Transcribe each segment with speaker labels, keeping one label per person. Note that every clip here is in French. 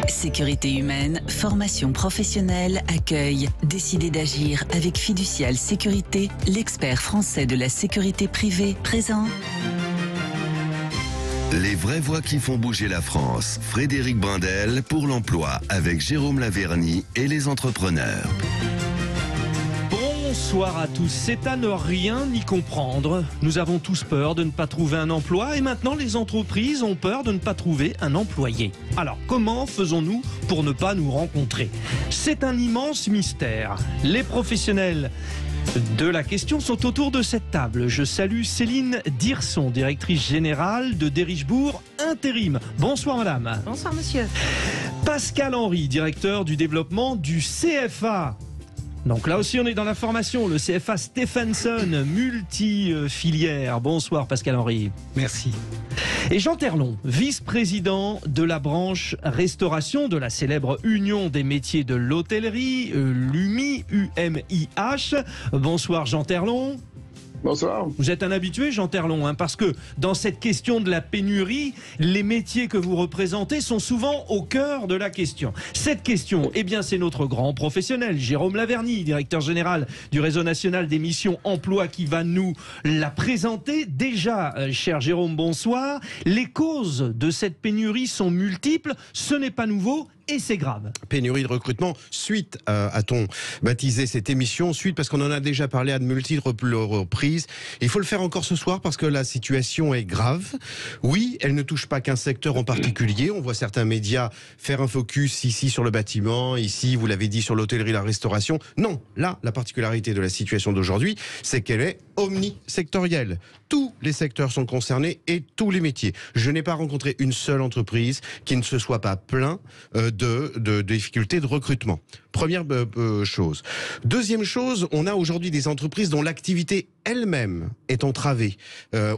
Speaker 1: Sécurité humaine, formation professionnelle, accueil. Décidez d'agir avec Fiducial Sécurité, l'expert français de la sécurité privée, présent.
Speaker 2: Les vraies voix qui font bouger la France. Frédéric Brindel pour l'emploi avec Jérôme Laverny et les entrepreneurs.
Speaker 3: Bonsoir à tous. C'est à ne rien y comprendre. Nous avons tous peur de ne pas trouver un emploi et maintenant les entreprises ont peur de ne pas trouver un employé. Alors comment faisons-nous pour ne pas nous rencontrer? C'est un immense mystère. Les professionnels de la question sont autour de cette table. Je salue Céline Dirson, directrice générale de Derichebourg Intérim. Bonsoir madame.
Speaker 4: Bonsoir monsieur.
Speaker 3: Pascal Henry, directeur du développement du CFA. Donc là aussi on est dans la formation, le CFA Stephenson, multi-filière. Bonsoir Pascal Henry.
Speaker 5: Merci.
Speaker 3: Et Jean Terlon, vice-président de la branche restauration de la célèbre Union des métiers de l'hôtellerie, l'UMI, UMIH. Bonsoir Jean Terlon.
Speaker 6: Bonsoir.
Speaker 3: Vous êtes un habitué, Jean Terlon, parce que dans cette question de la pénurie, les métiers que vous représentez sont souvent au cœur de la question. Cette question, eh bien, c'est notre grand professionnel, Jérôme Laverny, directeur général du Réseau national des missions emploi, qui va nous la présenter. Déjà, cher Jérôme, bonsoir. Les causes de cette pénurie sont multiples, ce n'est pas nouveau. Et c'est grave.
Speaker 5: Pénurie de recrutement, suite a-t-on baptisé cette émission, suite parce qu'on en a déjà parlé à de multiples reprises. Il faut le faire encore ce soir parce que la situation est grave. Oui, elle ne touche pas qu'un secteur en particulier. On voit certains médias faire un focus ici sur le bâtiment, ici, vous l'avez dit, sur l'hôtellerie, la restauration. Non, là, la particularité de la situation d'aujourd'hui, c'est qu'elle est omnisectorielle. Tous les secteurs sont concernés et tous les métiers. Je n'ai pas rencontré une seule entreprise qui ne se soit pas plaint de difficultés de recrutement. Première chose. Deuxième chose, on a aujourd'hui des entreprises dont l'activité elle-même est entravée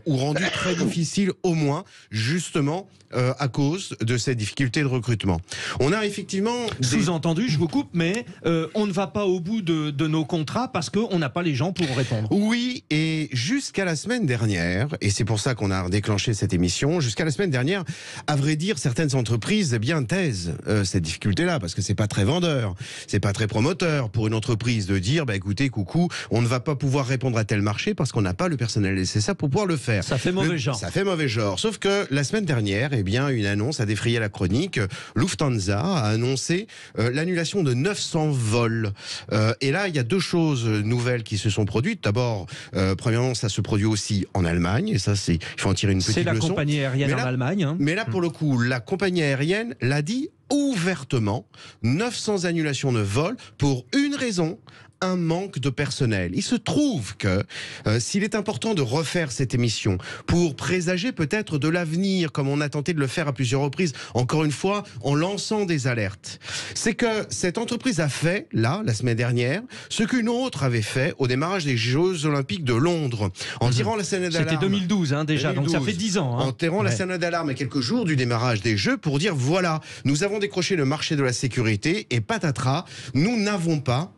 Speaker 5: ou rendue très difficile, au moins, justement, à cause de ces difficultés de recrutement. On a effectivement...
Speaker 3: Sous-entendu, je vous coupe, mais on ne va pas au bout de nos contrats parce qu'on n'a pas les gens pour répondre.
Speaker 5: Oui, et jusqu'à la semaine dernière, et c'est pour ça qu'on a déclenché cette émission, jusqu'à la semaine dernière, à vrai dire, certaines entreprises eh bien taisent cette difficulté-là, parce que c'est pas très vendeur, c'est pas très promoteur pour une entreprise de dire, bah écoutez, coucou, on ne va pas pouvoir répondre à tel marché parce qu'on n'a pas le personnel nécessaire pour pouvoir le faire.
Speaker 3: Ça fait mauvais genre.
Speaker 5: Ça fait mauvais genre. Sauf que la semaine dernière, eh bien, une annonce a défrayé la chronique. Lufthansa a annoncé l'annulation de 900 vols. Et là, il y a deux choses nouvelles qui se sont produites. D'abord, premièrement, ça se produit aussi en Allemagne, et ça, il faut en tirer une petite leçon.
Speaker 3: C'est la compagnie aérienne en Allemagne.
Speaker 5: Mais là, pour le coup, la compagnie aérienne l'a dit ouvertement, 900 annulations de vols pour une raison, un manque de personnel. Il se trouve que s'il est important de refaire cette émission pour présager peut-être de l'avenir, comme on a tenté de le faire à plusieurs reprises, encore une fois, en lançant des alertes, c'est que cette entreprise a fait, là, la semaine dernière, ce qu'une autre avait fait au démarrage des Jeux Olympiques de Londres, en tirant la sonnette d'alarme.
Speaker 3: C'était 2012, déjà, 2012. Donc ça fait 10 ans.
Speaker 5: En tirant la sonnette d'alarme à quelques jours du démarrage des Jeux pour dire, voilà, nous avons décroché le marché de la sécurité et patatras, nous n'avons pas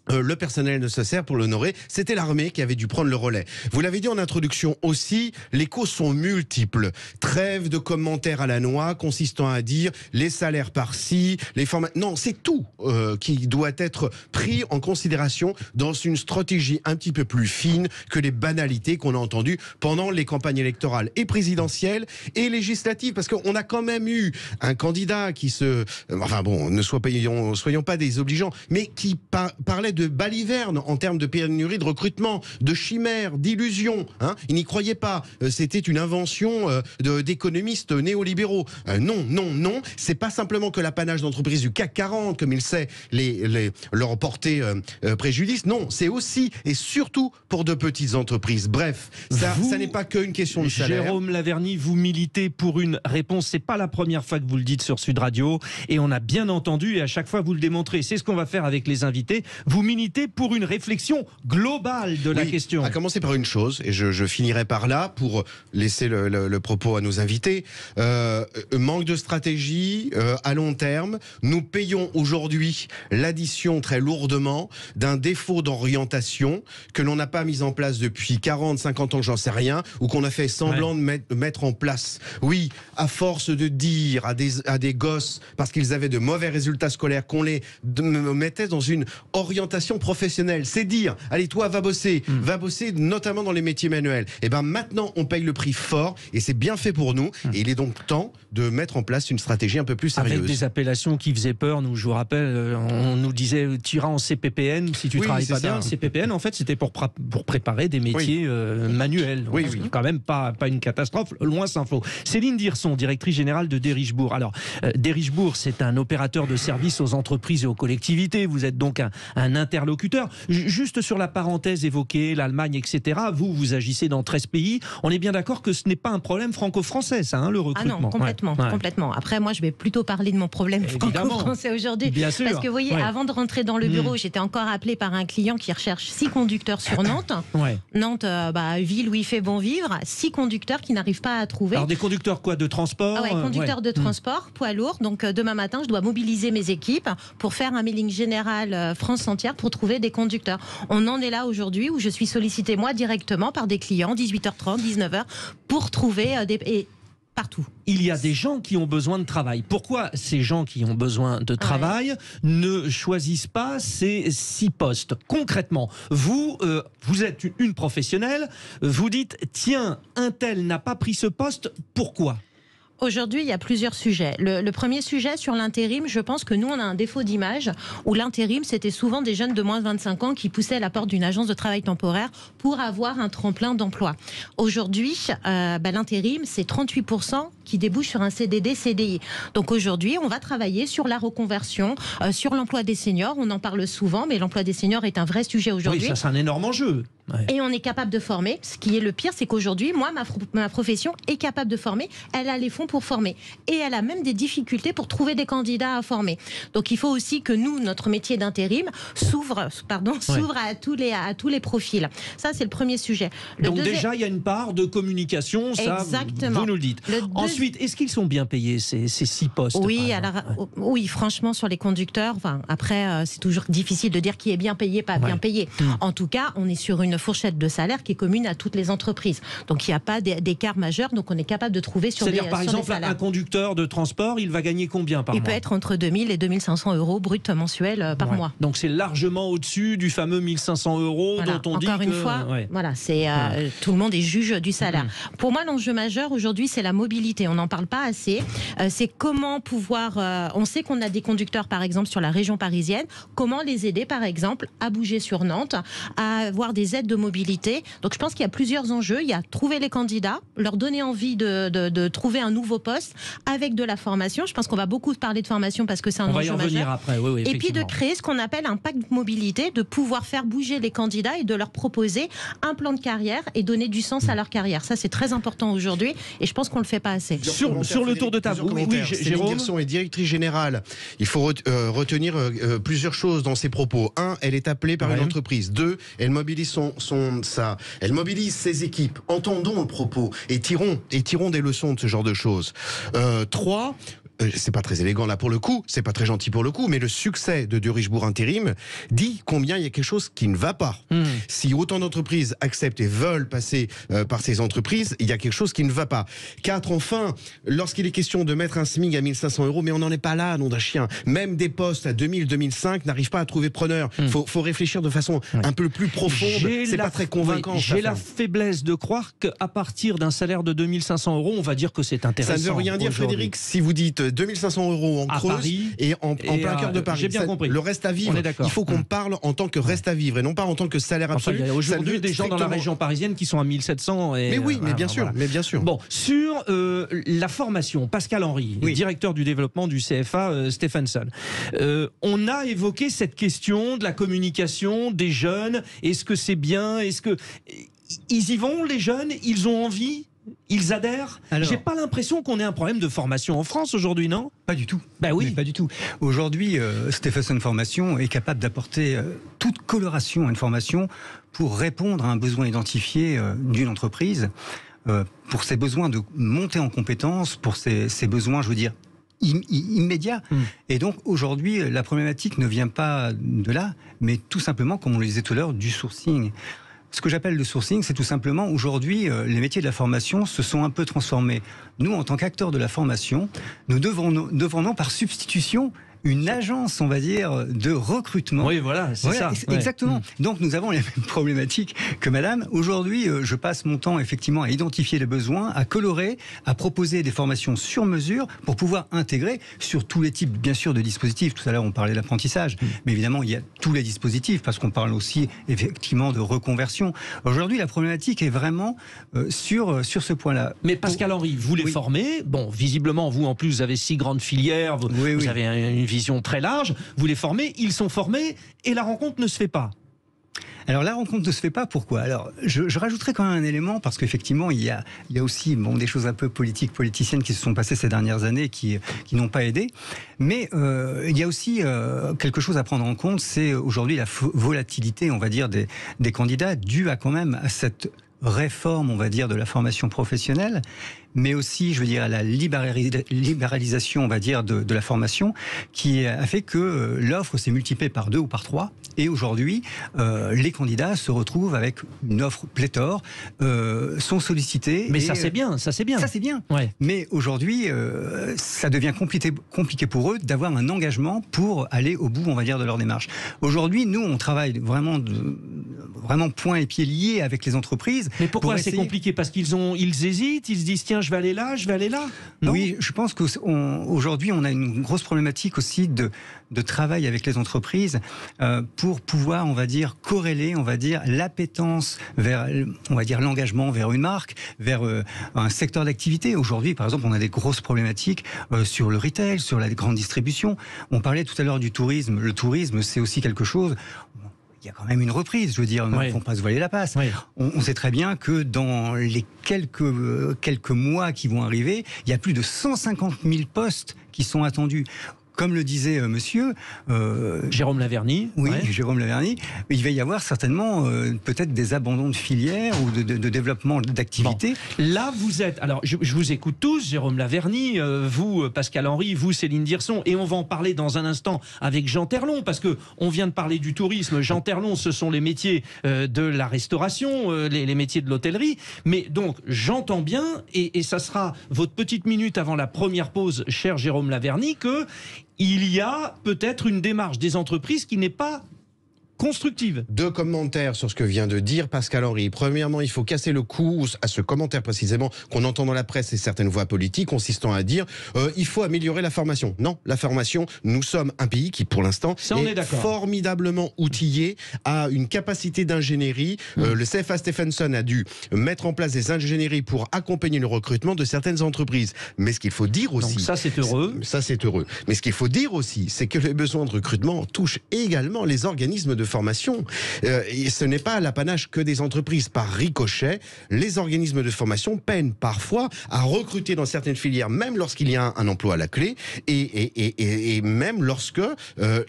Speaker 5: le personnel nécessaire pour l'honorer. C'était l'armée qui avait dû prendre le relais. Vous l'avez dit en introduction aussi, les causes sont multiples. Trêve de commentaires à la noix consistant à dire les salaires par-ci, les formations... Non, c'est tout qui doit être pris en considération dans une stratégie un petit peu plus fine que les banalités qu'on a entendues pendant les campagnes électorales et présidentielles et législatives. Parce qu'on a quand même eu un candidat qui se... Enfin bon, soyons pas désobligeants, mais qui parlait de baliverne en termes de pénurie de recrutement, de chimères, d'illusions. Hein, il n'y croyait pas. C'était une invention d'économistes néolibéraux. Non. C'est pas simplement que l'apanage d'entreprises du CAC 40, comme il sait, leur porter préjudice. Non, c'est aussi et surtout pour de petites entreprises. Bref, ça n'est pas qu'une question de salaire.
Speaker 3: Jérôme Laverny, vous militez pour une réponse. C'est pas la première fois que vous le dites sur Sud Radio. Et on a bien entendu, et à chaque fois vous le démontrez. C'est ce qu'on va faire avec les invités. Vous militez pour une réflexion globale de la question.
Speaker 5: À commencer par une chose, et je finirai par là pour laisser le propos à nos invités. Manque de stratégie à long terme. Nous payons aujourd'hui l'addition très lourdement d'un défaut d'orientation que l'on n'a pas mis en place depuis 40, 50 ans, j'en sais rien, ou qu'on a fait semblant de mettre en place. Oui, à force de dire à des gosses, parce qu'ils avaient de mauvais résultats scolaires, qu'on les mettait dans une orientation professionnelle. C'est dire, allez toi, va bosser notamment dans les métiers manuels. Et ben maintenant, on paye le prix fort, et c'est bien fait pour nous, et il est donc temps de mettre en place une stratégie un peu plus sérieuse.
Speaker 3: Avec des appellations qui faisaient peur, nous, je vous rappelle, on nous disait, tu iras en CPPN si tu travailles pas bien. CPPN, en fait, c'était pour préparer des métiers manuels. Donc, c'est quand même pas une catastrophe, loin s'en faut. Céline Dirson, directrice générale de Derichebourg. Alors, Derichebourg, c'est un opérateur de services aux entreprises et aux collectivités. Vous êtes donc un interlocuteur. Juste sur la parenthèse évoquée, l'Allemagne, etc., vous agissez dans 13 pays. On est bien d'accord que ce n'est pas un problème franco-français, ça, le recrutement.
Speaker 4: Ah non, complètement. Après, moi, je vais plutôt parler de mon problème franco-français aujourd'hui.
Speaker 3: Bien sûr.
Speaker 4: Parce que, vous voyez, avant de rentrer dans le bureau, j'étais encore appelée par un client qui recherche 6 conducteurs sur Nantes. Nantes, ville où il fait bon vivre, 6 conducteurs qui n'arrivent pas à trouver.
Speaker 3: Alors, des conducteurs quoi, de transport?
Speaker 4: Conducteurs de transport, poids lourd. Donc, demain matin, je dois mobiliser mes équipes pour faire un mailing général France entière pour trouver des conducteurs. On en est là aujourd'hui où je suis sollicitée, moi, directement par des clients, 18h30, 19h, pour trouver partout.
Speaker 3: Il y a des gens qui ont besoin de travail. Pourquoi ces gens qui ont besoin de travail ne choisissent pas ces 6 postes? Concrètement, vous êtes une professionnelle, vous dites, tiens, un tel n'a pas pris ce poste, pourquoi ?
Speaker 4: Aujourd'hui, il y a plusieurs sujets. Le premier sujet sur l'intérim, je pense que nous, on a un défaut d'image où l'intérim, c'était souvent des jeunes de moins de 25 ans qui poussaient à la porte d'une agence de travail temporaire pour avoir un tremplin d'emploi. Aujourd'hui, l'intérim, c'est 38% qui débouchent sur un CDD, CDI. Donc aujourd'hui, on va travailler sur la reconversion, sur l'emploi des seniors. On en parle souvent, mais l'emploi des seniors est un vrai sujet aujourd'hui.
Speaker 3: Oui, ça c'est un énorme enjeu.
Speaker 4: Et on est capable de former. Ce qui est le pire, c'est qu'aujourd'hui, moi, ma profession est capable de former. Elle a les fonds pour former. Et elle a même des difficultés pour trouver des candidats à former. Donc il faut aussi que nous, notre métier d'intérim, s'ouvre à tous les profils. Ça, c'est le premier sujet.
Speaker 3: Donc déjà, il y a une part de communication, ça,
Speaker 4: exactement.
Speaker 3: Vous nous le dites. Ensuite, est-ce qu'ils sont bien payés, ces 6 postes?
Speaker 4: Oui, franchement, sur les conducteurs, après, c'est toujours difficile de dire qui est bien payé, pas bien payé. En tout cas, on est sur une fourchette de salaire qui est commune à toutes les entreprises. Donc il n'y a pas d'écart majeur, donc on est capable de trouver sur des salaires.
Speaker 3: C'est-à-dire, par exemple, un conducteur de transport, il va gagner combien par mois?
Speaker 4: Il peut être entre 2000 et 2500 euros brut mensuels par mois.
Speaker 3: Donc c'est largement au-dessus du fameux 1500 euros dont on dit que...
Speaker 4: Encore une fois, tout le monde est juge du salaire. Pour moi, l'enjeu majeur aujourd'hui, c'est la mobilité. On n'en parle pas assez. C'est comment pouvoir... on sait qu'on a des conducteurs, par exemple, sur la région parisienne. Comment les aider, par exemple, à bouger sur Nantes, à avoir des aides de mobilité. Donc je pense qu'il y a plusieurs enjeux. Il y a trouver les candidats, leur donner envie de trouver un nouveau poste avec de la formation. Je pense qu'on va beaucoup parler de formation parce que c'est un enjeu majeur. On va y revenir
Speaker 3: après,
Speaker 4: et puis de créer ce qu'on appelle un pacte mobilité, de pouvoir faire bouger les candidats et de leur proposer un plan de carrière et donner du sens à leur carrière. Ça, c'est très important aujourd'hui et je pense qu'on ne le fait pas assez.
Speaker 3: Sur le tour de table,
Speaker 5: Céline Dirson est directrice générale. Il faut retenir plusieurs choses dans ses propos. 1, elle est appelée par une entreprise. 2, elle mobilise elle mobilise ses équipes. Entendons le propos et tirons des leçons de ce genre de choses. 3, c'est pas très élégant là pour le coup, c'est pas très gentil pour le coup, mais le succès de Derichebourg Intérim dit combien il y a quelque chose qui ne va pas. Si autant d'entreprises acceptent et veulent passer par ces entreprises, il y a quelque chose qui ne va pas. 4, enfin, lorsqu'il est question de mettre un SMIC à 1500 euros, mais on n'en est pas là, nom d'un chien. Même des postes à 2000, 2005 n'arrivent pas à trouver preneur. Faut réfléchir de façon un peu plus profonde. C'est pas très convaincant.
Speaker 3: J'ai la faiblesse de croire qu'à partir d'un salaire de 2500 euros, on va dire que c'est intéressant.
Speaker 5: Ça ne veut rien dire, Frédéric, si vous dites 2500 euros en Creuse
Speaker 3: Paris,
Speaker 5: et en plein cœur de Paris.
Speaker 3: J'ai bien compris.
Speaker 5: Le reste à vivre, il faut qu'on parle en tant que reste à vivre et non pas en tant que salaire absolu.
Speaker 3: Il y a aujourd'hui des gens dans la région parisienne qui sont à 1700.
Speaker 5: Mais oui, mais bien sûr.
Speaker 3: Bon, sur la formation, Pascal Henry, directeur du développement du CFA Stephenson. On a évoqué cette question de la communication des jeunes. Est-ce que c'est bien? Est-ce que ils y vont, les jeunes? Ils ont envie Ils adhèrent.
Speaker 6: Alors,
Speaker 3: j'ai pas l'impression qu'on ait un problème de formation en France aujourd'hui, non?
Speaker 6: Pas du tout.
Speaker 3: Bah oui.
Speaker 6: Mais pas du tout. Aujourd'hui, Stephenson Formation est capable d'apporter toute coloration à une formation pour répondre à un besoin identifié d'une entreprise, pour ses besoins de monter en compétences, pour ses besoins, je veux dire, immédiat. Et donc aujourd'hui, la problématique ne vient pas de là, mais tout simplement, comme on le disait tout à l'heure, du sourcing. Ce que j'appelle le sourcing, c'est tout simplement, aujourd'hui, les métiers de la formation se sont un peu transformés. Nous, en tant qu'acteurs de la formation, nous devrons par substitution une agence, on va dire, de recrutement.
Speaker 3: Oui, voilà, c'est ça.
Speaker 6: Exactement.
Speaker 3: Ouais.
Speaker 6: Donc, nous avons les mêmes problématiques que madame. Aujourd'hui, je passe mon temps, effectivement, à identifier les besoins, à colorer, à proposer des formations sur mesure pour pouvoir intégrer sur tous les types, bien sûr, de dispositifs. Tout à l'heure, on parlait d'apprentissage, mais évidemment, il y a tous les dispositifs, parce qu'on parle aussi, effectivement, de reconversion. Aujourd'hui, la problématique est vraiment sur ce point-là.
Speaker 3: Mais Pascal Henry, vous les formez. Bon, visiblement, vous, en plus, vous avez 6 grandes filières, vous avez une vision très large, vous les formez, ils sont formés, et la rencontre ne se fait pas.
Speaker 6: Alors la rencontre ne se fait pas, pourquoi? Alors je rajouterai quand même un élément, parce qu'effectivement il y a aussi des choses un peu politiciennes qui se sont passées ces dernières années qui n'ont pas aidé, mais il y a aussi quelque chose à prendre en compte, c'est aujourd'hui la volatilité, on va dire, des candidats, due à quand même à cette réforme, on va dire, de la formation professionnelle, mais aussi, je veux dire, à la libéralisation, on va dire, de la formation, qui a fait que l'offre s'est multipliée par 2 ou par 3, et aujourd'hui, les candidats se retrouvent avec une offre pléthore, sont sollicités.
Speaker 3: Mais ça c'est bien, ça c'est bien.
Speaker 6: Ça c'est bien.
Speaker 3: Ouais.
Speaker 6: Mais aujourd'hui, ça devient compliqué pour eux d'avoir un engagement pour aller au bout, on va dire, de leur démarche. Aujourd'hui, nous, on travaille vraiment poings et pieds liés avec les entreprises.
Speaker 3: Mais pourquoi c'est compliqué? Parce qu'ils hésitent, ils se disent tiens, je vais aller là, non?
Speaker 6: Oui, je pense qu'aujourd'hui, on a une grosse problématique aussi de travail avec les entreprises pour pouvoir, on va dire, corréler, on va dire, l'appétence vers, on va dire, l'engagement vers une marque, vers un secteur d'activité. Aujourd'hui, par exemple, on a des grosses problématiques sur le retail, sur la grande distribution. On parlait tout à l'heure du tourisme. Le tourisme, c'est aussi quelque chose... Il y a quand même une reprise, je veux dire, il ne faut pas se voiler la face. Oui. On sait très bien que dans les quelques mois qui vont arriver, il y a plus de 150 000 postes qui sont attendus. Comme le disait monsieur...
Speaker 3: Jérôme Laverny.
Speaker 6: Oui, Jérôme Laverny. Il va y avoir certainement peut-être des abandons de filières ou de développement d'activités.
Speaker 3: Bon. Là, vous êtes... Alors, je vous écoute tous, Jérôme Laverny, vous, Pascal Henry, vous, Céline Dirson, et on va en parler dans un instant avec Jean Terlon, parce qu'on vient de parler du tourisme. Jean Terlon, ce sont les métiers de la restauration, les métiers de l'hôtellerie. Mais donc, j'entends bien, et ça sera votre petite minute avant la première pause, cher Jérôme Laverny, que... il y a peut-être une démarche des entreprises qui n'est pas constructive.
Speaker 5: 2 commentaires sur ce que vient de dire Pascal Henry. Premièrement, il faut casser le cou à ce commentaire précisément qu'on entend dans la presse et certaines voix politiques consistant à dire il faut améliorer la formation. Non, la formation, nous sommes un pays qui pour l'instant est formidablement outillé, a une capacité d'ingénierie. Le CFA Stephenson a dû mettre en place des ingénieries pour accompagner le recrutement de certaines entreprises. Mais ce qu'il faut dire aussi...
Speaker 3: Donc ça c'est heureux.
Speaker 5: Ça c'est heureux. Mais ce qu'il faut dire aussi, c'est que les besoins de recrutement touchent également les organismes de formation. Et ce n'est pas l'apanage que des entreprises. Par ricochet, les organismes de formation peinent parfois à recruter dans certaines filières, même lorsqu'il y a un emploi à la clé, et même lorsque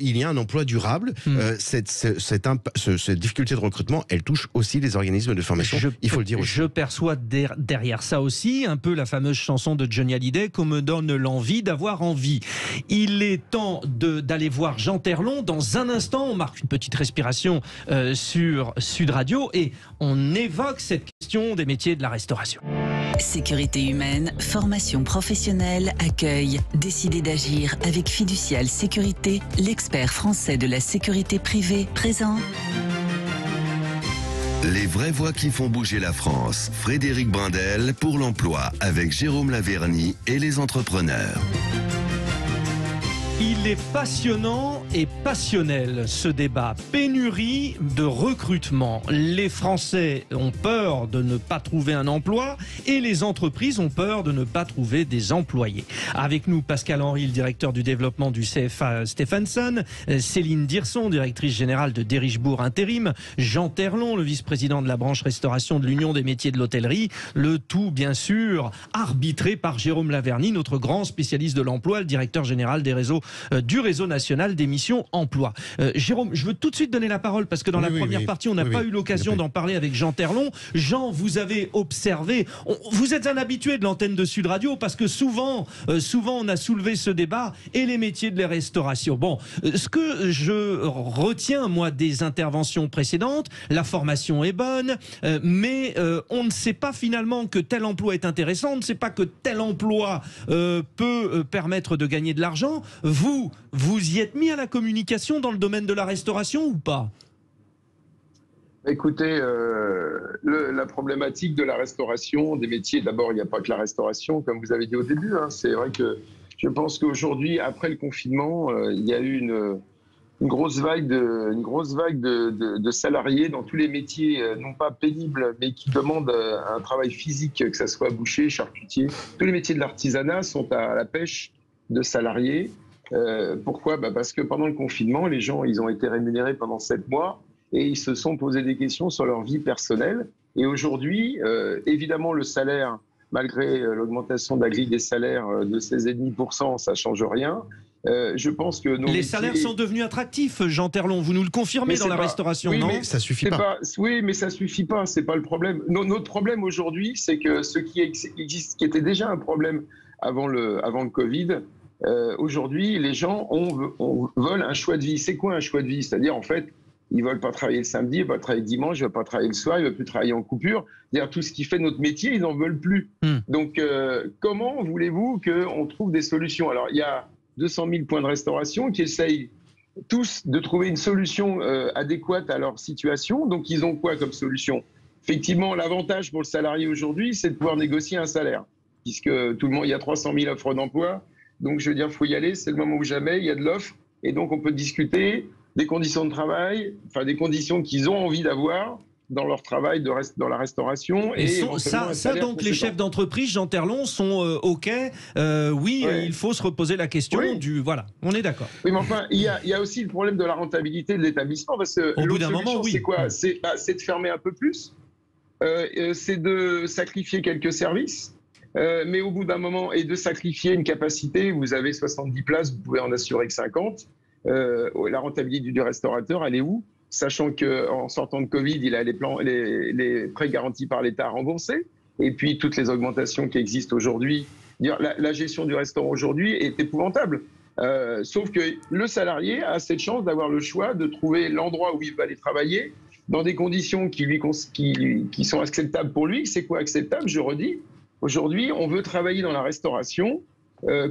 Speaker 5: il y a un emploi durable. Cette difficulté de recrutement, elle touche aussi les organismes de formation. Il faut le dire aussi.
Speaker 3: Je perçois derrière ça aussi un peu la fameuse chanson de Johnny Hallyday qu'on me donne l'envie d'avoir envie. Il est temps d'aller voir Jean Terlon. Dans un instant, on marque une petite respiration sur Sud Radio et on évoque cette question des métiers de la restauration.
Speaker 1: Sécurité humaine, formation professionnelle, accueil. Décidez d'agir avec Fiducial Sécurité, l'expert français de la sécurité privée, présent.
Speaker 2: Les vraies voix qui font bouger la France. Frédéric Brindel pour l'emploi avec Jérôme Laverny et les entrepreneurs.
Speaker 3: Il Il est passionnant et passionnel ce débat. Pénurie de recrutement. Les Français ont peur de ne pas trouver un emploi et les entreprises ont peur de ne pas trouver des employés. Avec nous, Pascal Henry, le directeur du développement du CFA Stephenson, Céline Dirson, directrice générale de Derichebourg Intérim, Jean Terlon, le vice-président de la branche restauration de l'Union des métiers de l'hôtellerie. Le tout, bien sûr, arbitré par Jérôme Laverny, notre grand spécialiste de l'emploi, le directeur général du réseau national des missions emploi. Jérôme, je veux tout de suite donner la parole parce que dans la première partie, on n'a pas eu l'occasion d'en parler avec Jean Terlon. Jean, vous avez observé, vous êtes un habitué de l'antenne de Sud Radio parce que souvent on a soulevé ce débat et les métiers de la restauration. Bon, ce que je retiens, moi, des interventions précédentes, la formation est bonne, mais on ne sait pas finalement que tel emploi est intéressant, on ne sait pas que tel emploi peut permettre de gagner de l'argent. Vous y êtes mis à la communication dans le domaine de la restauration ou pas ?
Speaker 7: Écoutez, la problématique de la restauration, des métiers, d'abord, il n'y a pas que la restauration, comme vous avez dit au début. Hein. C'est vrai que je pense qu'aujourd'hui, après le confinement, il y a eu une grosse vague de salariés dans tous les métiers, non pas pénibles, mais qui demandent un travail physique, que ce soit boucher, charcutier. Tous les métiers de l'artisanat sont à la pêche de salariés. Pourquoi ? Parce que pendant le confinement, les gens, ils ont été rémunérés pendant 7 mois et ils se sont posé des questions sur leur vie personnelle. Et aujourd'hui, évidemment, le salaire, malgré l'augmentation de la grille des salaires de 16,5%, ça ne change rien. Je pense que les
Speaker 3: salaires sont devenus attractifs, Jean Terlon. Vous nous le confirmez dans la restauration,
Speaker 5: oui,
Speaker 3: non ?
Speaker 5: Mais ça suffit pas.
Speaker 7: Oui, mais ça suffit pas. C'est pas le problème. Notre problème aujourd'hui, c'est que ce qui existe, qui était déjà un problème avant le Covid, aujourd'hui, les gens veulent un choix de vie. C'est quoi un choix de vie ? C'est-à-dire, en fait, ils veulent pas travailler le samedi, ils veulent pas travailler le dimanche, ils veulent pas travailler le soir, ils veulent plus travailler en coupure. C'est-à-dire tout ce qui fait notre métier, ils n'en veulent plus. Donc, comment voulez-vous qu'on trouve des solutions ? Alors, il y a 200 000 points de restauration qui essayent tous de trouver une solution adéquate à leur situation. Donc, ils ont quoi comme solution ? Effectivement, l'avantage pour le salarié aujourd'hui, c'est de pouvoir négocier un salaire, puisque tout le monde, il y a 300 000 offres d'emploi. Donc, je veux dire, il faut y aller, c'est le moment où jamais, il y a de l'offre. Et donc, on peut discuter des conditions de travail, enfin des conditions qu'ils ont envie d'avoir dans leur travail dans la restauration. Et
Speaker 3: ça donc, les chefs d'entreprise, Jean Terlon, sont OK. Il faut se reposer la question du... Voilà, on est d'accord.
Speaker 7: Oui, mais enfin, il y a aussi le problème de la rentabilité de l'établissement, parce que
Speaker 3: au bout d'un moment,
Speaker 7: c'est quoi ? C'est de fermer un peu plus, c'est de sacrifier quelques services, mais au bout d'un moment, et de sacrifier une capacité. Vous avez 70 places, vous pouvez en assurer que 50. La rentabilité du restaurateur, elle est où ? Sachant qu'en sortant de Covid, il a les prêts garantis par l'État à rembourser, et puis toutes les augmentations qui existent aujourd'hui. La gestion du restaurant aujourd'hui est épouvantable. Sauf que le salarié a cette chance d'avoir le choix de trouver l'endroit où il va aller travailler dans des conditions qui sont acceptables pour lui. C'est quoi acceptable ? Je redis, aujourd'hui, on veut travailler dans la restauration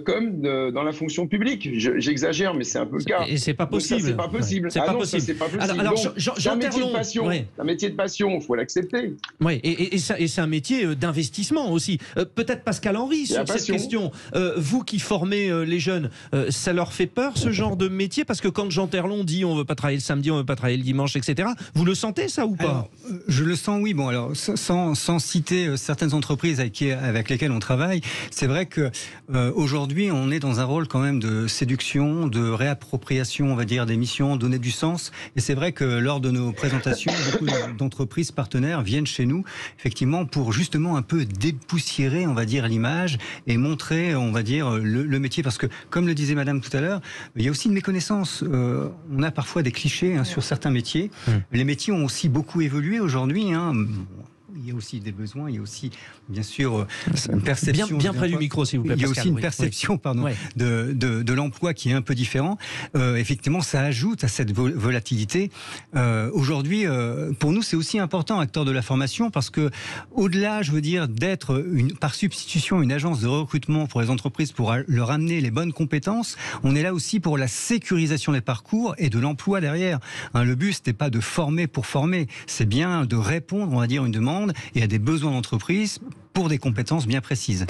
Speaker 7: comme dans la fonction publique. J'exagère, mais c'est un peu le cas.
Speaker 3: Et c'est pas possible.
Speaker 7: Ça, c'est pas possible.
Speaker 3: C'est pas possible.
Speaker 7: C'est pas possible.
Speaker 3: Alors,
Speaker 7: donc, c'est un métier de passion. Un métier de passion, il faut l'accepter.
Speaker 3: Oui, et c'est un métier d'investissement aussi. Peut-être Pascal Henry sur cette question. Vous qui formez les jeunes, ça leur fait peur ce genre de métier ? Parce que quand Jean Terlon dit on veut pas travailler le samedi, on veut pas travailler le dimanche, etc. Vous le sentez ça ou pas ?
Speaker 6: Alors, je le sens, oui. Bon, alors sans citer certaines entreprises avec lesquelles on travaille, c'est vrai que aujourd'hui, on est dans un rôle quand même de séduction, de réappropriation, on va dire, des missions, donner du sens. Et c'est vrai que lors de nos présentations, beaucoup d'entreprises partenaires viennent chez nous, effectivement, pour justement un peu dépoussiérer, on va dire, l'image et montrer, on va dire, le métier. Parce que, comme le disait Madame tout à l'heure, il y a aussi une méconnaissance. On a parfois des clichés sur certains métiers. Les métiers ont aussi beaucoup évolué aujourd'hui. Il y a aussi des besoins, il y a aussi, bien sûr, une perception...
Speaker 3: Bien près du micro, s'il vous plaît,
Speaker 6: Il y a
Speaker 3: Pascal,
Speaker 6: aussi une perception de l'emploi qui est un peu différent. Effectivement, ça ajoute à cette volatilité. Aujourd'hui, pour nous, c'est aussi important, acteurs de la formation, parce que, au-delà, je veux dire, d'être par substitution une agence de recrutement pour les entreprises, pour leur amener les bonnes compétences, on est là aussi pour la sécurisation des parcours et de l'emploi derrière. Le but, c'était pas de former pour former, c'est bien de répondre, on va dire, une demande et à des besoins d'entreprise pour des compétences bien précises.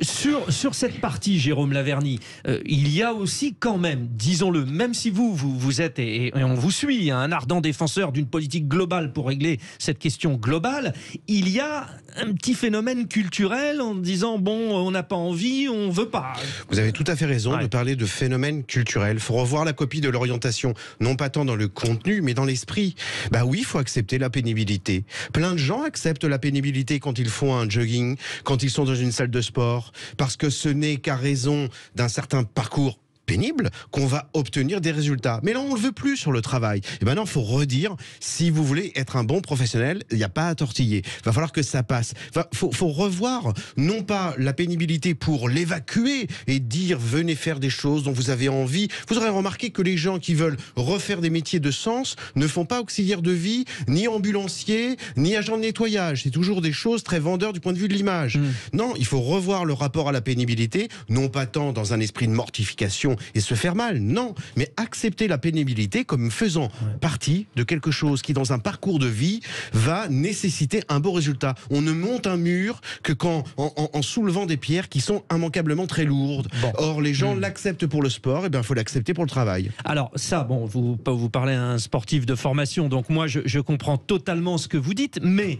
Speaker 3: Sur cette partie, Jérôme Laverny, il y a aussi quand même, disons-le, même si vous êtes, et on vous suit, un ardent défenseur d'une politique globale pour régler cette question globale, il y a un petit phénomène culturel en disant, bon, on n'a pas envie, on veut pas.
Speaker 5: Vous avez tout à fait raison de parler de phénomène culturel. Il faut revoir la copie de l'orientation, non pas tant dans le contenu, mais dans l'esprit. Bah oui, il faut accepter la pénibilité. Plein de gens acceptent la pénibilité quand ils font un jogging, quand ils sont dans une salle de sport, parce que ce n'est qu'à raison d'un certain parcours pénible qu'on va obtenir des résultats. Mais là, on ne le veut plus sur le travail. Et maintenant, il faut redire, si vous voulez être un bon professionnel, il n'y a pas à tortiller. Il va falloir que ça passe. Il faut revoir, non pas la pénibilité pour l'évacuer et dire, venez faire des choses dont vous avez envie. Vous aurez remarqué que les gens qui veulent refaire des métiers de sens ne font pas auxiliaire de vie, ni ambulancier, ni agent de nettoyage. C'est toujours des choses très vendeurs du point de vue de l'image. Non, il faut revoir le rapport à la pénibilité, non pas tant dans un esprit de mortification et se faire mal, non, mais accepter la pénibilité comme faisant partie de quelque chose qui, dans un parcours de vie, va nécessiter un beau résultat. On ne monte un mur que en soulevant des pierres qui sont immanquablement très lourdes. Bon. Or, les gens l'acceptent pour le sport, et bien il faut l'accepter pour le travail.
Speaker 3: Alors ça, bon, vous parlez à un sportif de formation, donc moi je comprends totalement ce que vous dites, mais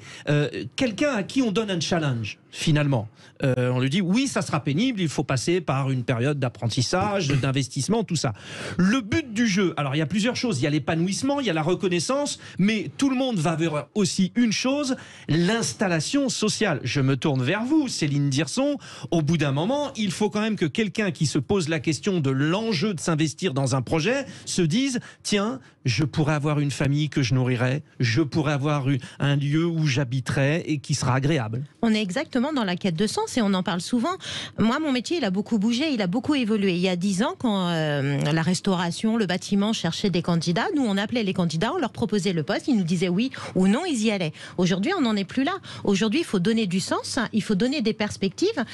Speaker 3: quelqu'un à qui on donne un challenge, finalement, on lui dit oui, ça sera pénible, il faut passer par une période d'apprentissage, d'investissement, tout ça. Le but du jeu, alors il y a plusieurs choses, il y a l'épanouissement, il y a la reconnaissance, mais tout le monde va vers aussi une chose, l'installation sociale. Je me tourne vers vous, Céline Dirson, au bout d'un moment, il faut quand même que quelqu'un qui se pose la question de l'enjeu de s'investir dans un projet se dise, tiens, je pourrais avoir une famille que je nourrirai, je pourrais avoir un lieu où j'habiterai et qui sera agréable.
Speaker 4: On est exactement dans la quête de sens et on en parle souvent. Moi, mon métier, il a beaucoup bougé, il a beaucoup évolué. Il y a 10 ans, quand la restauration, le bâtiment cherchait des candidats, nous, on appelait les candidats, on leur proposait le poste, ils nous disaient oui ou non, ils y allaient. Aujourd'hui, on n'en est plus là. Aujourd'hui, il faut donner du sens, il faut donner des perspectives.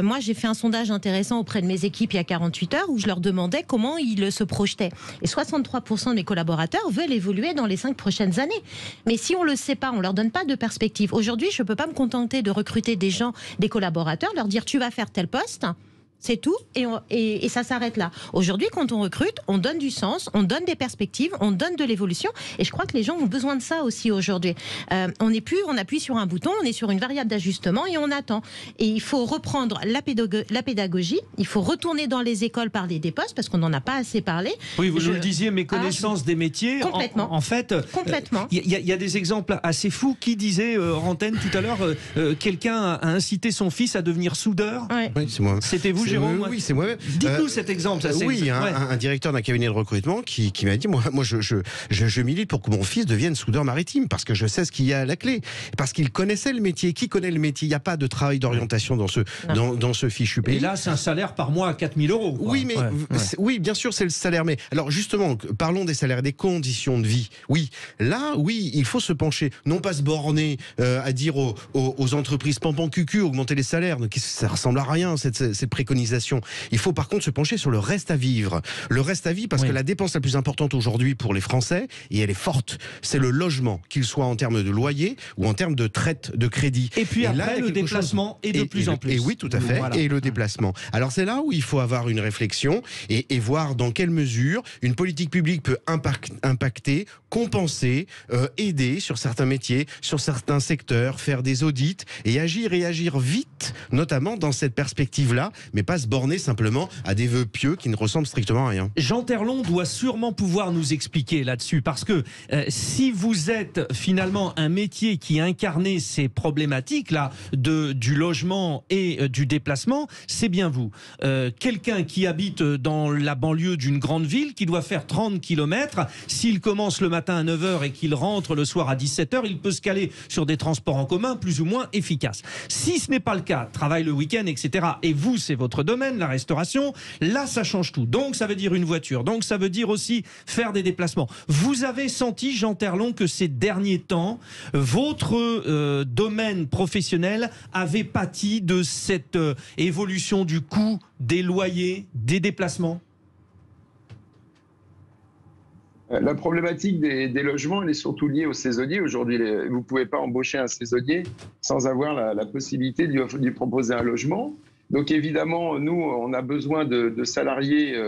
Speaker 4: Moi, j'ai fait un sondage intéressant auprès de mes équipes il y a 48 heures où je leur demandais comment ils se projetaient. Et 63% de mes collaborateurs veulent évoluer dans les 5 prochaines années. Mais si on ne le sait pas, on ne leur donne pas de perspective. Aujourd'hui, je ne peux pas me contenter de recruter des gens, des collaborateurs, leur dire tu vas faire tel poste. C'est tout, et ça s'arrête là. Aujourd'hui, quand on recrute, on donne du sens, on donne des perspectives, on donne de l'évolution, et je crois que les gens ont besoin de ça aussi aujourd'hui. On appuie sur un bouton, on est sur une variable d'ajustement et on attend. Et il faut reprendre la pédagogie, il faut retourner dans les écoles parler des postes, parce qu'on n'en a pas assez parlé.
Speaker 3: Oui, vous le disiez, méconnaissance des métiers.
Speaker 4: Complètement.
Speaker 3: En fait,
Speaker 4: complètement.
Speaker 3: Il y a des exemples assez fous. Qui disait, Rantaine, tout à l'heure, quelqu'un a incité son fils à devenir soudeur.
Speaker 4: Ouais.
Speaker 5: Oui, c'est moi.
Speaker 3: C'était vous, Jérôme?
Speaker 5: Oui, c'est moi.
Speaker 3: Dites-nous cet exemple.
Speaker 5: Oui, un directeur d'un cabinet de recrutement qui m'a dit, moi je milite pour que mon fils devienne soudeur maritime, parce que je sais ce qu'il y a à la clé. Parce qu'il connaissait le métier. Qui connaît le métier? Il n'y a pas de travail d'orientation dans ce fichu pays.
Speaker 3: Et là, c'est un salaire par mois à 4 000 €. Quoi.
Speaker 5: Oui, mais oui, bien sûr, c'est le salaire. Mais alors justement, parlons des salaires, des conditions de vie. Oui, là, oui, il faut se pencher. Non pas se borner à dire aux entreprises pampan cucu, augmenter les salaires. Ça ressemble à rien, cette préconisation. Il faut par contre se pencher sur le reste à vivre. Le reste à vivre, parce que la dépense la plus importante aujourd'hui pour les Français, et elle est forte, c'est le logement, qu'il soit en termes de loyer ou en termes de traite de crédit.
Speaker 3: Et puis après, le déplacement est de plus en plus.
Speaker 5: Et oui, tout à fait. Voilà. Et le déplacement. Alors c'est là où il faut avoir une réflexion et voir dans quelle mesure une politique publique peut impacter, compenser, aider sur certains métiers, sur certains secteurs, faire des audits et agir vite, notamment dans cette perspective-là, mais pas se borner simplement à des vœux pieux qui ne ressemblent strictement à rien.
Speaker 3: Jean Terlon doit sûrement pouvoir nous expliquer là-dessus, parce que si vous êtes finalement un métier qui incarnait ces problématiques-là du logement et du déplacement, c'est bien vous. Quelqu'un qui habite dans la banlieue d'une grande ville, qui doit faire 30 km, s'il commence le matin à 9h et qu'il rentre le soir à 17h, il peut se caler sur des transports en commun plus ou moins efficaces. Si ce n'est pas le cas, travaille le week-end, etc., et vous, c'est votre domaine, la restauration, là ça change tout. Donc ça veut dire une voiture, donc ça veut dire aussi faire des déplacements. Vous avez senti, Jean Terlon, que ces derniers temps, votre domaine professionnel avait pâti de cette évolution du coût des loyers, des déplacements?
Speaker 7: La problématique des logements, elle est surtout liée aux saisonniers. Aujourd'hui, vous ne pouvez pas embaucher un saisonnier sans avoir la possibilité de lui proposer un logement. Donc évidemment, nous, on a besoin de salariés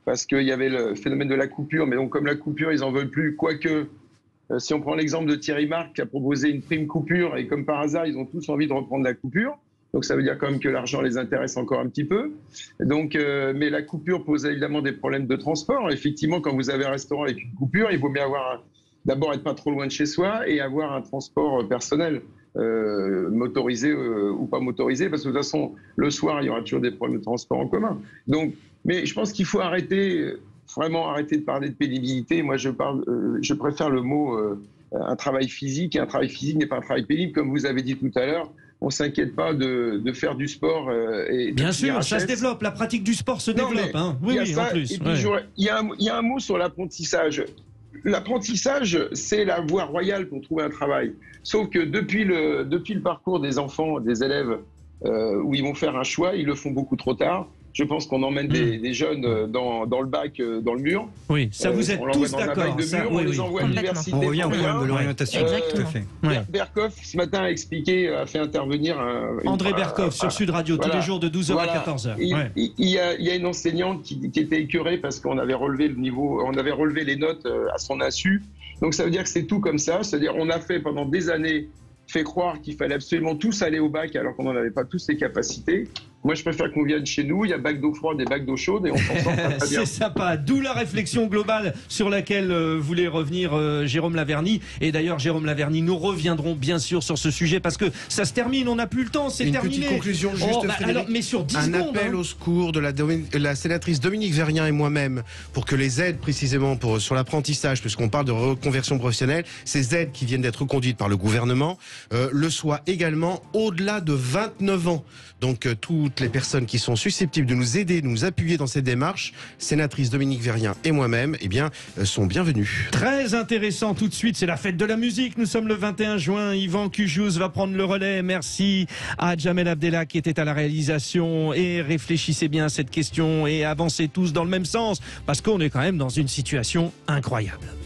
Speaker 7: parce qu'il y avait le phénomène de la coupure. Mais donc comme la coupure, ils n'en veulent plus. Quoique, si on prend l'exemple de Thierry Marc qui a proposé une prime coupure et comme par hasard, ils ont tous envie de reprendre la coupure. Donc ça veut dire quand même que l'argent les intéresse encore un petit peu. Donc, mais la coupure pose évidemment des problèmes de transport. Effectivement, quand vous avez un restaurant avec une coupure, il vaut mieux d'abord être pas trop loin de chez soi et avoir un transport personnel, motorisé ou pas motorisé, parce que de toute façon, le soir, il y aura toujours des problèmes de transport en commun. Donc, mais je pense qu'il faut vraiment arrêter de parler de pénibilité. Moi, je préfère le mot un travail physique. Et un travail physique n'est pas un travail pénible, comme vous avez dit tout à l'heure. On ne s'inquiète pas de faire du sport.
Speaker 3: Bien sûr, ça se développe. La pratique du sport se développe. Hein. Oui, en plus.
Speaker 7: Il y a un mot sur l'apprentissage. L'apprentissage, c'est la voie royale pour trouver un travail. Sauf que depuis le parcours des enfants, des élèves, où ils vont faire un choix, ils le font beaucoup trop tard. Je pense qu'on emmène des jeunes dans le bac, dans le mur.
Speaker 3: Oui, ça vous êtes tous d'accord.
Speaker 7: On les envoie à l'université.
Speaker 6: On revient au problème de l'orientation.
Speaker 4: Tout à
Speaker 6: fait.
Speaker 7: Berkoff, ce matin, a fait intervenir
Speaker 3: André Berkoff sur Sud Radio, tous les jours de 12h à 14h.
Speaker 7: Il y a une enseignante qui était écœurée parce qu'on avait relevé le niveau, on avait relevé les notes à son insu. Donc ça veut dire que c'est tout comme ça. C'est-à-dire on a fait pendant des années fait croire qu'il fallait absolument tous aller au bac alors qu'on n'en avait pas tous les capacités. Moi, je préfère qu'on vienne chez nous. Il y a bac d'eau froide et bac d'eau chaude et on s'en sort très bien.
Speaker 3: C'est sympa. D'où la réflexion globale sur laquelle voulait revenir Jérôme Laverny. Et d'ailleurs, Jérôme Laverny, nous reviendrons bien sûr sur ce sujet parce que ça se termine. On n'a plus le temps. C'est terminé.
Speaker 5: Une petite conclusion juste, Frédéric.
Speaker 3: Mais sur 10 secondes.
Speaker 5: Un appel au secours de la sénatrice Dominique Vérien et moi-même pour que les aides précisément sur l'apprentissage, puisqu'on parle de reconversion professionnelle, ces aides qui viennent d'être reconduites par le gouvernement, le soient également au-delà de 29 ans. Donc toutes les personnes qui sont susceptibles de nous aider, de nous appuyer dans cette démarche, sénatrice Dominique Vérien et moi-même, sont bienvenus.
Speaker 3: Très intéressant tout de suite, c'est la fête de la musique. Nous sommes le 21 juin. Yvan Cujouz va prendre le relais. Merci à Jamel Abdella qui était à la réalisation. Et réfléchissez bien à cette question et avancez tous dans le même sens parce qu'on est quand même dans une situation incroyable.